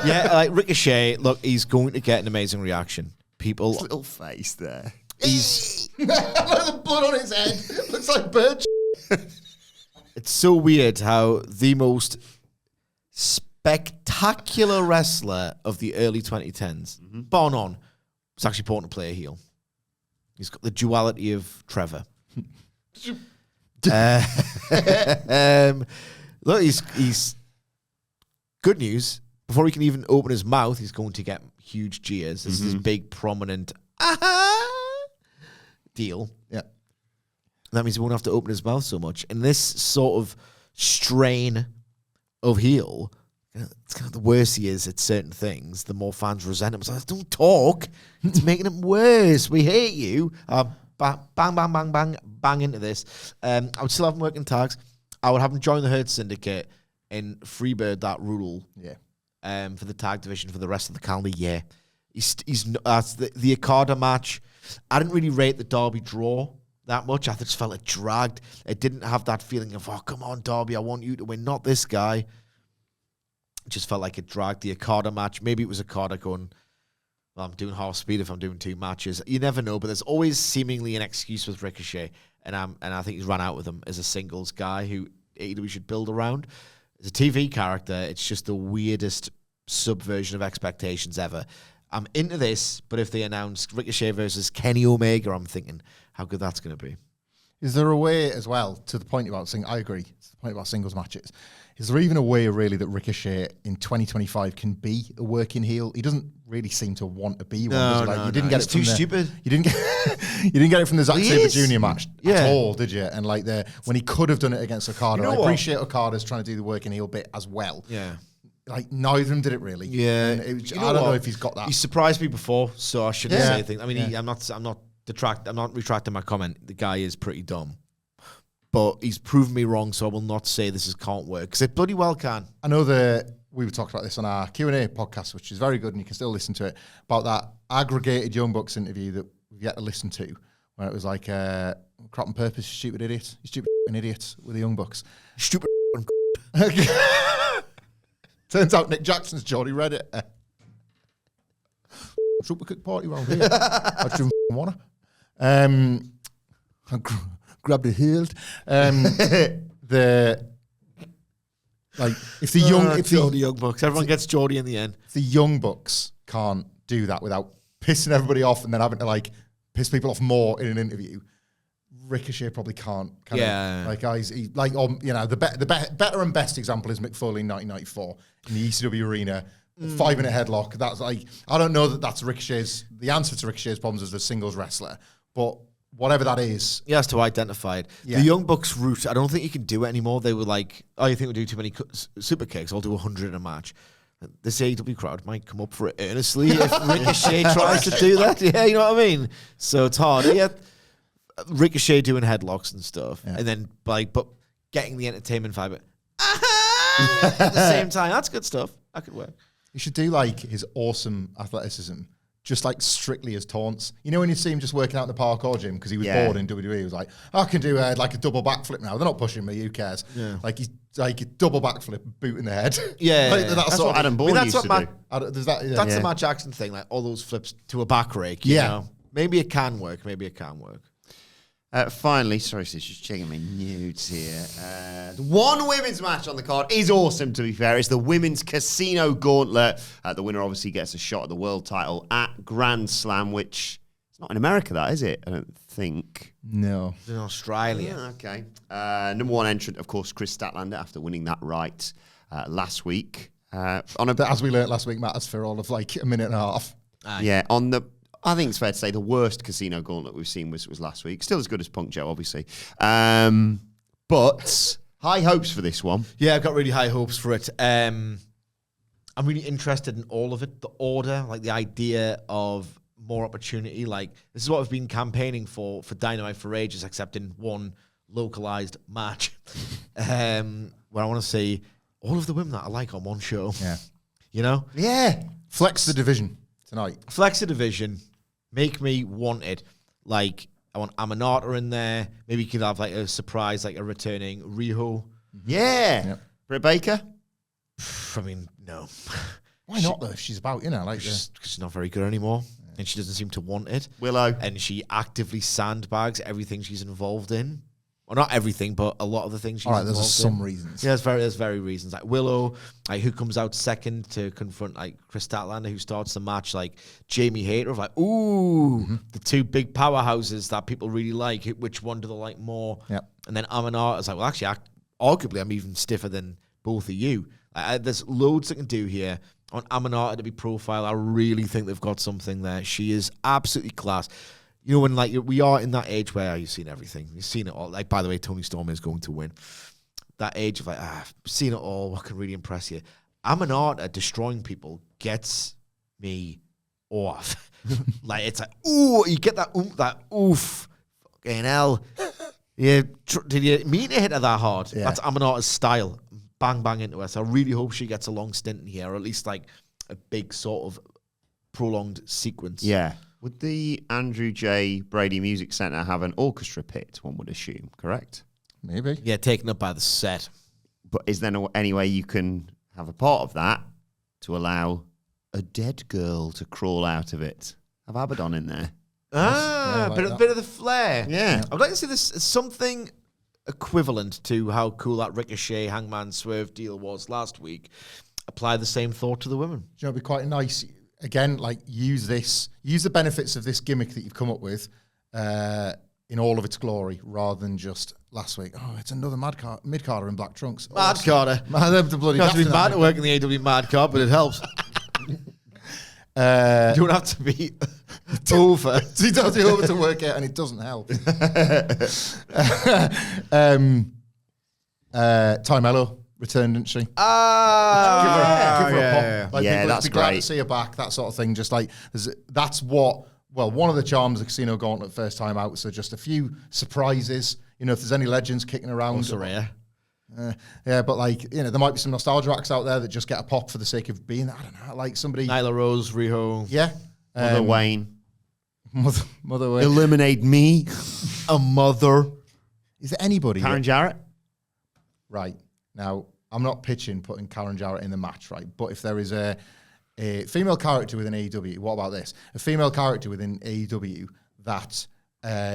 Yeah, like Ricochet, look, he's going to get an amazing reaction. People, His little face there. he's... The blood on his head looks like bird. It's so weird how the most spectacular wrestler of the early 2010s, bar none, was actually born to play a heel. He's got the duality of Trevor. Look, he's good news. Before he can even open his mouth, he's going to get huge jeers. This is his big, prominent deal. Yeah. That means he won't have to open his mouth so much. And this sort of strain of heel, it's kind of the worse he is at certain things, the more fans resent him. It's like, don't talk. It's making it worse. We hate you. Bang, bang, bang, bang, bang into this. I would still have him working tags. I would have him join the Hurt Syndicate and freebird that rule. Yeah. For the tag division for the rest of the calendar year. That's the Okada match. I didn't really rate the Derby draw that much. I just felt it dragged. It didn't have that feeling of, oh, come on, Derby, I want you to win, not this guy. It just felt like it dragged the Okada match. Maybe it was Okada going, well, I'm doing half speed if I'm doing 2 matches. You never know, but there's always seemingly an excuse with Ricochet, and I think he's run out with him as a singles guy who AEW should build around. As a TV character, it's just the weirdest subversion of expectations ever. I'm into this, but if they announced Ricochet versus Kenny Omega, I'm thinking how good that's going to be. Is there a way as well, to the point about I agree, to the point about singles matches, is there even a way really that Ricochet in 2025 can be a working heel? He doesn't really seem to want to be one. does he? Like, you didn't get He's it from too stupid. You didn't get it from the Zack He Sabre is. Jr. match Yeah. at all, did you? And like when he could have done it against Okada, You know I what? appreciate Okada's trying to do the working heel bit as well. Yeah. Like neither of them did it really. Yeah. And it was, You I don't know what? if he's got that. He surprised me before, so I shouldn't Yeah. say anything. I mean, Yeah. I'm not retracting my comment. The guy is pretty dumb. But he's proven me wrong, so I will not say this can't work, because it bloody well can. I know we talked about this on our Q&A podcast, which is very good, and you can still listen to it, about that aggregated Young Bucks interview that we've yet to listen to, where it was like, crop and purpose, you stupid idiot. You stupid idiot with the Young Bucks. Stupid. Turns out Nick Jackson's Geordie read it. Super quick party round here. I just want to. Grab the heel. If the Young Bucks. Everyone gets Geordie in the end. the Young Bucks can't do that without pissing everybody off and then having to like piss people off more in an interview, Ricochet probably can't. Yeah. Like guys, the better and best example is Mick Foley in 1994 in the ECW arena. 5-minute headlock. That's like, I don't know that that's the answer to Ricochet's problems as a singles wrestler, but whatever that is. He has to identify it. Yeah. The Young Bucks route, I don't think you can do it anymore. They were like, oh, you think we do too many super kicks? I'll do 100 in a match. This AEW crowd might come up for it earnestly if Ricochet tries to do that. Yeah, you know what I mean? So it's hard. Yeah, Ricochet doing headlocks and stuff. And then, but getting the entertainment vibe at the same time. That's good stuff. That could work. You should do like his awesome athleticism, just like strictly as taunts. You know when you see him just working out in the parkour gym because he was bored in WWE, he was like, I can do like a double backflip now. They're not pushing me, who cares? Yeah. Like he's like a double backflip, boot in the head. Yeah. Like, that's what Adam Bourne used to do. That's the Matt Jackson thing, like all those flips to a back rake. You know? Maybe it can work. Finally, sorry, sis, just checking my notes here. The one women's match on the card is awesome, to be fair. It's the Women's Casino Gauntlet. The winner obviously gets a shot at the world title at Grand Slam, which it's not in America, that, is it? I don't think. No. It's in Australia. Okay. Number one entrant, of course, Chris Statlander, after winning that right last week. As we learnt last week, matters for all of like a minute and a half. I think it's fair to say the worst Casino Gauntlet we've seen was last week. Still as good as Punk Joe, obviously. But high hopes for this one. Yeah, I've got really high hopes for it. I'm really interested in all of it. The order, like the idea of more opportunity. Like, this is what I've been campaigning for Dynamite for ages, except in one localized match. Where I want to see all of the women that I like on one show. Yeah. You know? Yeah. Flex the division tonight. Flex the division. Make me want it. Like, I want Aminata in there. Maybe you could have like a surprise, like a returning Riho. Yeah. Yep. Britt Baker? I mean, no. Why not though? She's about, you know, like she's not very good anymore. And she doesn't seem to want it. Willow. And she actively sandbags everything she's involved in. Well, not everything, but a lot of the things she's involved in. There's some reasons. Yeah, there's very reasons. Like Willow, like who comes out second to confront like Chris Statlander, who starts the match, like Jamie Hayter of like, the two big powerhouses that people really like. Which one do they like more? Yep. And then Aminata is like, well, actually, arguably, I'm even stiffer than both of you. There's loads they can do here. On Aminata to be profiled, I really think they've got something there. She is absolutely class. You know, when like we are in that age where you've seen everything, you've seen it all. Like, by the way, Tony Storm is going to win. That age of like, I've seen it all. What can really impress you? Aminata destroying people gets me off. Like, it's like, ooh, you get that oof, fucking hell. Yeah, did you mean to hit her that hard? Yeah. That's Aminata's style. Bang, bang into her. So I really hope she gets a long stint in here, or at least like a big sort of prolonged sequence. Yeah. Would the Andrew J. Brady Music Centre have an orchestra pit, one would assume, correct? Maybe. Yeah, taken up by the set. But is there any way you can have a part of that to allow a dead girl to crawl out of it? Have Abaddon in there. Bit of the flair. Yeah. I'd like to see this something equivalent to how cool that Ricochet Hangman Swerve deal was last week. Apply the same thought to the women. Do you know, it'd be quite nice. Again, like use the benefits of this gimmick that you've come up with in all of its glory, rather than just last week. Oh, it's another mid-carder in black trunks. Mad-carder. The bloody you have to be mad to work in the AEW mad-card, but it helps. You don't have to be over. He does it over to work out, and it doesn't help. Ty Mello returned, didn't she? Give her a pop. Like, that's be glad great to see her back, that sort of thing. Just like, that's what, well, one of the charms of the Casino Gauntlet first time out. So just a few surprises. You know, if there's any legends kicking around. Also rare. Yeah, but like, you know, there might be some nostalgia acts out there that just get a pop for the sake of being, I don't know, like somebody. Nyla Rose, Riho. Yeah. Mother Wayne. Mother Wayne. Eliminate me. A mother. Is there anybody? Karen Jarrett. Right. Now, I'm not pitching putting Karen Jarrett in the match, right? But if there is a female character within AEW, what about this? A female character within AEW that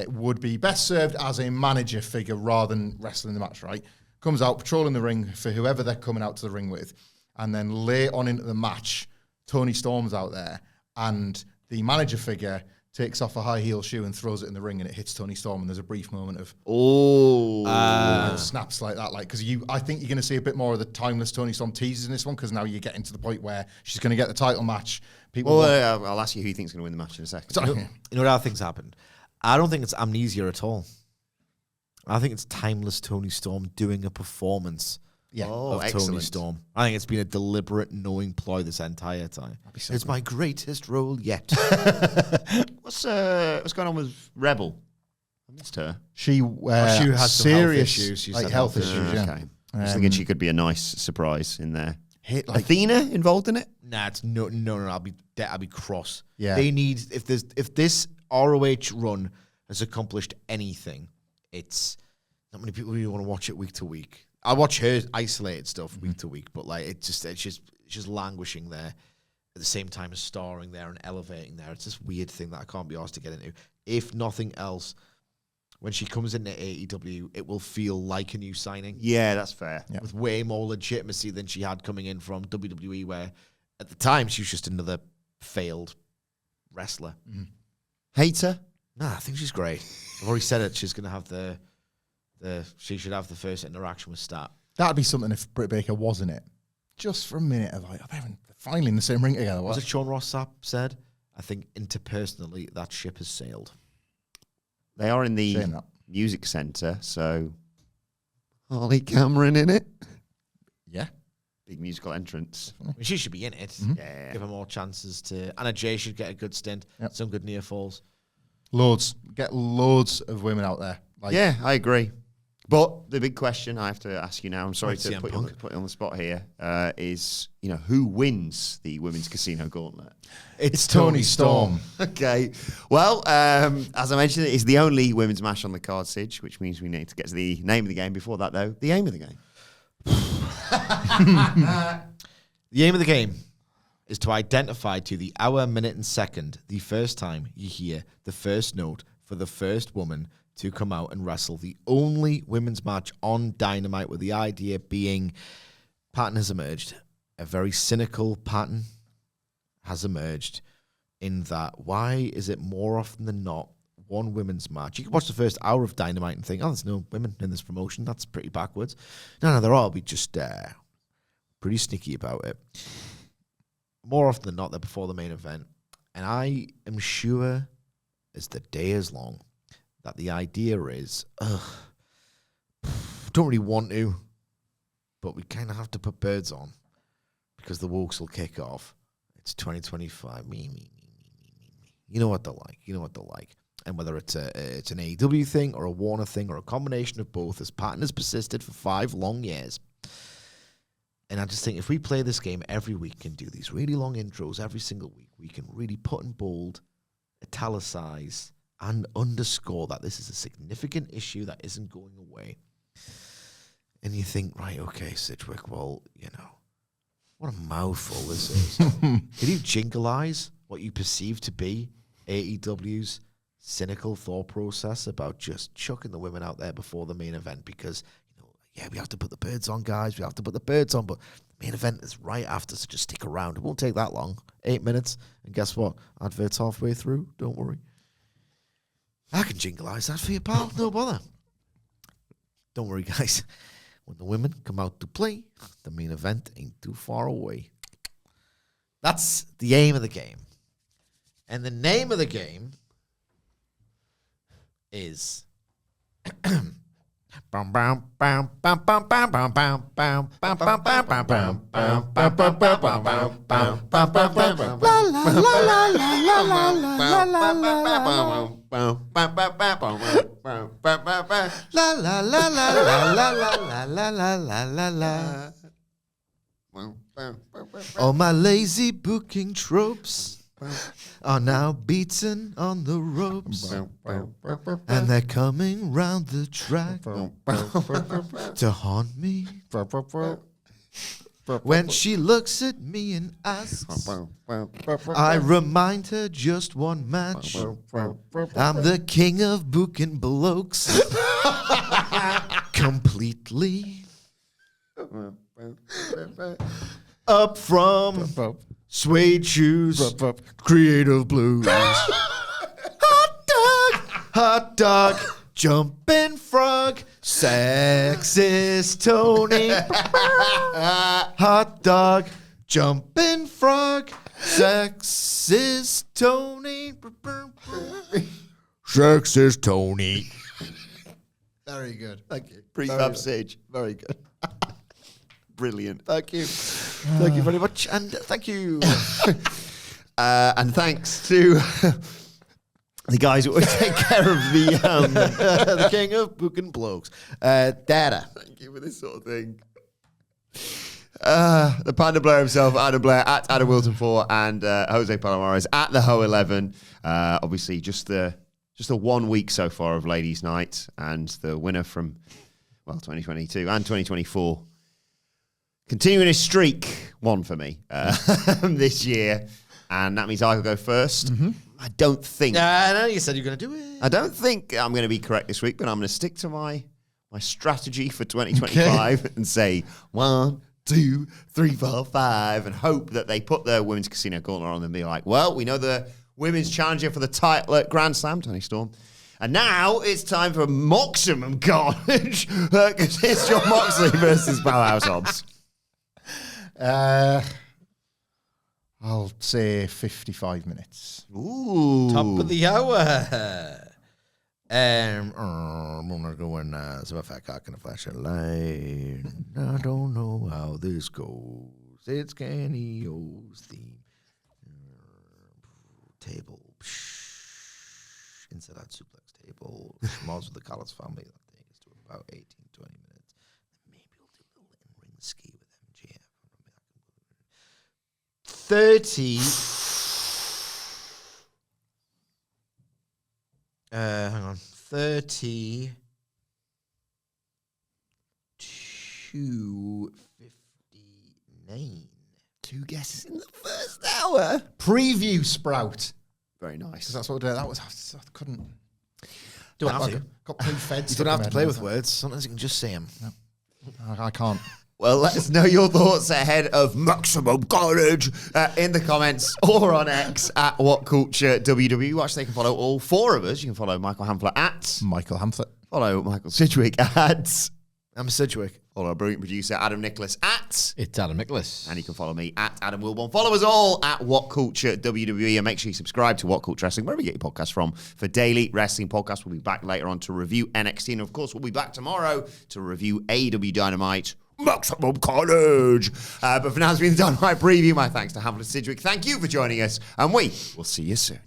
would be best served as a manager figure rather than wrestling the match, right? Comes out, patrolling the ring for whoever they're coming out to the ring with, and then late on into the match, Tony Storm's out there, and the manager figure takes off a high heel shoe and throws it in the ring, and it hits Tony Storm, and there's a brief moment of and snaps like that, like, because I think you're going to see a bit more of the timeless Tony Storm teases in this one, because now you're getting to the point where she's going to get the title match. I'll ask you who you think's going to win the match in a second. You know what other things happened? I don't think it's amnesia at all. I think it's timeless Tony Storm doing a performance Yeah. of Tony Storm. I think it's been a deliberate, knowing ploy this entire time. It's my greatest role yet. What's going on with Rebel? I missed her. She had some serious health issues. She's like had health health issues. Yeah. Okay. I was thinking she could be a nice surprise in there. Like, Athena involved in it? Nah, it's no. I'll be cross. Yeah. They need if this ROH run has accomplished anything, it's not many people really want to watch it week to week. I watch her isolated stuff week to week, but like it's just languishing there at the same time as starring there and elevating there. It's this weird thing that I can't be asked to get into. If nothing else, when she comes into AEW, it will feel like a new signing. Yeah, that's fair. Yeah. With way more legitimacy than she had coming in from WWE, where at the time she was just another failed wrestler. Hate her? Nah, I think she's great. I've already said it. She's going to have she should have the first interaction with Stat. that'd be something if Britt Baker was in it. Just for a minute of like, they're finally in the same ring together. Was it Sean Ross Sapp said? I think interpersonally that ship has sailed. They are in the music centre, so Harley Cameron in it. Yeah. Big musical entrance. I mean, she should be in it. Yeah. Give her more chances to. Anna Jay should get a good stint. Yep. Some good near falls. Loads. Get loads of women out there. Like, Yeah, I agree. But the big question I have to ask you now, I'm sorry What's to CM put Punk? you on the spot here, is, who wins the Women's Casino Gauntlet? It's Tony Storm. Okay. Well, as I mentioned, it's the only women's match on the card, Sidge, which means we need to get to the name of the game. Before that, though, the aim of the game. The aim of the game is to identify to the hour, minute, and second the first time you hear the first note for the first woman to come out and wrestle the only women's match on Dynamite, with the idea being pattern has emerged. A very cynical pattern has emerged in that why is it more often than not one women's match? You can watch the first hour of Dynamite and think, oh, there's no women in this promotion. That's pretty backwards. No, there are. We just pretty sneaky about it. More often than not, they're before the main event. And I am sure as the day is long that the idea is, don't really want to, but we kind of have to put birds on because the Wokes will kick off. It's 2025. Me. You know what they're like. And whether it's an AEW thing or a Warner thing or a combination of both, this pattern has persisted for 5 long years. And I just think if we play this game every week and do these really long intros every single week, we can really put in bold, italicize, and underscore that this is a significant issue that isn't going away. And you think, right, okay, Sidgwick, well, what a mouthful this is. Can you jinglize what you perceive to be AEW's cynical thought process about just chucking the women out there before the main event? Because, we have to put the birds on, guys. We have to put the birds on, but the main event is right after, so just stick around. It won't take that long. 8 minutes. And guess what? Advert's halfway through. Don't worry. I can jinglize that for you, pal. No bother. Don't worry, guys. When the women come out to play, the main event ain't too far away. That's the aim of the game. And the name of the game is... All my lazy booking tropes are now beaten on the ropes, and they're coming round the track to haunt me. When she looks at me and asks, I remind her just one match. I'm the king of booking blokes completely. Up from suede shoes, creative blues. Hot dog, jumping frog, sexist Tony. Hot dog, jumping frog, sexist Tony. Sexist Tony. Very good. Thank you. Prefab Sage. Very good. brilliant. Thank you. Thank you very much. And thank you. And thanks to the guys who take care of the king of booking blokes. Data. Thank you for this sort of thing. The Panda Blair himself, Adam Blair, at Adam Wilton 4, and Jose Palomares at the Ho 11. Obviously, just the 1 week so far of Ladies' Night, and the winner from 2022 and 2024, continuing his streak, one for me this year, and that means I'll go first. Mm-hmm. I don't think. I know you said you're going to do it. I don't think I'm going to be correct this week, but I'm going to stick to my strategy for 2025 and say 1, 2, 3, 4, 5, and hope that they put their women's casino gauntlet on and be like, well, we know the women's challenger for the title at Grand Slam, Toni Storm. And now it's time for Maximum Carnage, because it's Jon Moxley versus Powerhouse Hobbs. I'll say 55 minutes. Ooh. Top of the hour. I'm gonna go in as a fat cock in a flashing light. I don't know how this goes. It's Kenny O's theme. Table. Inside out suplex table. Schmaltz with the Collins family. That thing is to about 18, 20 minutes. Maybe we'll do a little in-ring ski with MJF. 30. Hang on. 30 to 59. 2 guesses in the first hour. Preview Sprout. Very nice. That's what I couldn't. Don't have to. Got pre-fed. You don't have to play with words. Sometimes you can just say them. No, I can't. Well, let us know your thoughts ahead of Maximum Carnage in the comments or on X at WhatCulture WWE. Watch, they can follow all 4 of us. You can follow Michael Hamflett at Michael Hamflett. Follow Michael Sidgwick at I'm Sidgwick. Follow our brilliant producer Adam Nicholas at It's Adam Nicholas. And you can follow me at Adam Wilbourn. Follow us all at WhatCulture WWE, and make sure you subscribe to WhatCulture Wrestling, wherever you get your podcasts from, for daily wrestling podcasts. We'll be back later on to review NXT, and of course, we'll be back tomorrow to review AEW Dynamite. Maximum Carnage. But for now, it's been the Dynamite preview. My thanks to Hamflett Sidgwick. Thank you for joining us, and we will see you soon.